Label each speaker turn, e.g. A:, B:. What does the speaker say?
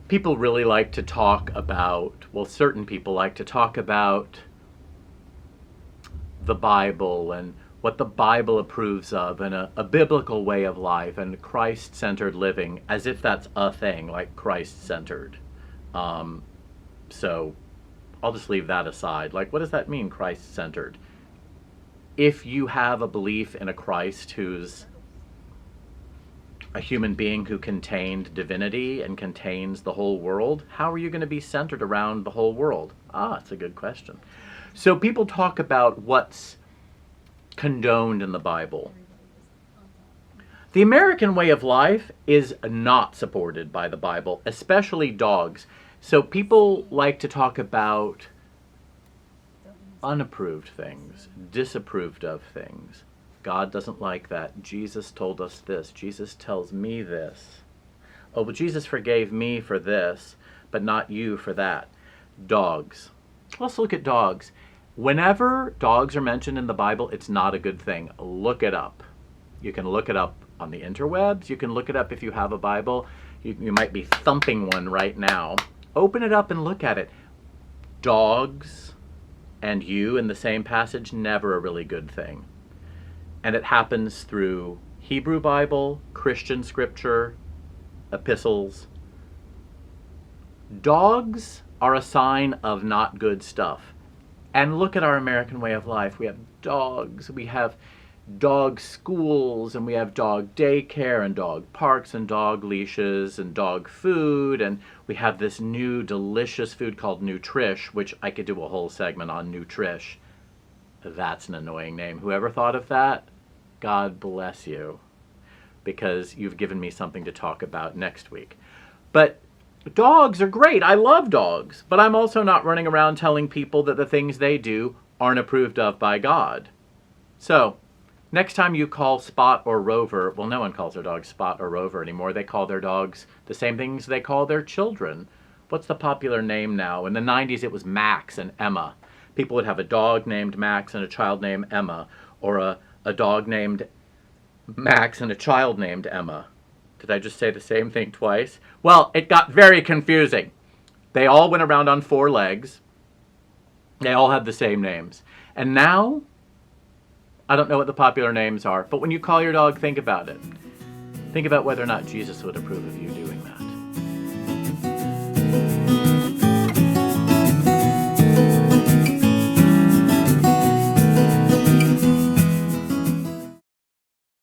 A: People really like to talk about, well, certain people like to talk about the Bible and what the Bible approves of and a biblical way of life and Christ-centered living as if that's a thing, like Christ-centered. Um, so I'll just leave that aside. Like, what does that mean, Christ-centered? If you have a belief in a Christ who's a human being who contained divinity and contains the whole world, how are you going to be centered around the whole world? Ah, it's a good question. So people talk about what's condoned in the Bible. The American way of life is not supported by the Bible, especially dogs. So people like to talk about unapproved things, disapproved of things. God doesn't like that. Jesus told us this. Jesus tells me this. Oh, well, Jesus forgave me for this, but not you for that. Dogs. Let's look at dogs. Whenever dogs are mentioned in the Bible, it's not a good thing. Look it up. You can look it up on the interwebs. You can look it up if you have a Bible. You might be thumping one right now. Open it up and look at it. Dogs and you in the same passage, never a really good thing. And it happens through Hebrew Bible, Christian scripture, epistles. Dogs are a sign of not good stuff. And look at our American way of life. We have dogs, we have dog schools, and we have dog daycare and dog parks and dog leashes and dog food. And we have this new delicious food called Nutrish, which I could do a whole segment on Nutrish. That's an annoying name. Whoever thought of that, God bless you, because you've given me something to talk about next week. But dogs are great. I love dogs, but I'm also not running around telling people that the things they do aren't approved of by God. So, next time you call Spot or Rover, well, no one calls their dog Spot or Rover anymore. They call their dogs the same things they call their children. What's the popular name now? In the 90s, it was Max and Emma. People would have a dog named Max and a child named Emma, or a dog named Max and a child named Emma. Did I just say the same thing twice? Well, it got very confusing. They all went around on four legs. They all had the same names. And now, I don't know what the popular names are, but when you call your dog, think about it. Think about whether or not Jesus would approve of you doing